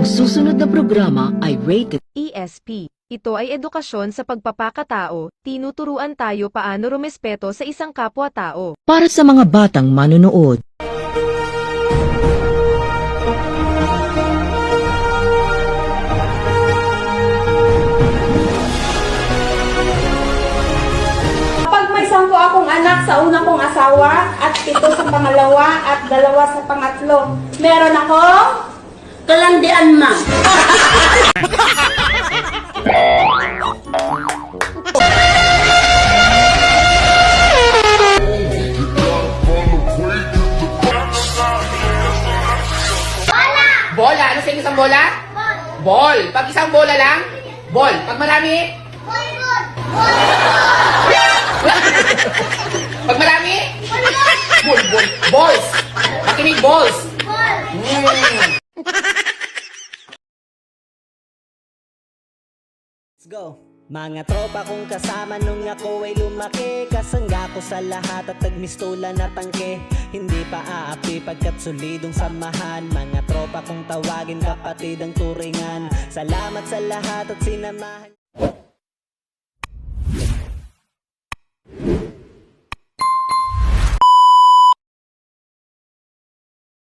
Ang susunod na programa ay rated ESP. Ito ay edukasyon sa pagpapakatao, tinuturuan tayo paano rumespeto sa isang kapwa-tao. para sa mga batang manonood. Kapag may 10 akong anak sa unang kong asawa at 7 sa pangalawa at 2 sa pangatlo, meron akong kalandian, ma'am. Bola! Ano sa isang bola? Ball! Pag isang bola lang? Ball! Pag marami? Pag marami? Ball! Ball! Balls! Makinig balls! Let's go! Mga tropa kong kasama nung ako ay lumaki, kasangga ko sa lahat at nagmistulan na tangke. Hindi pa aapi pagkat solidong samahan, mga tropa kong tawagin kapatid ang turingan. Salamat sa lahat at sinamahan.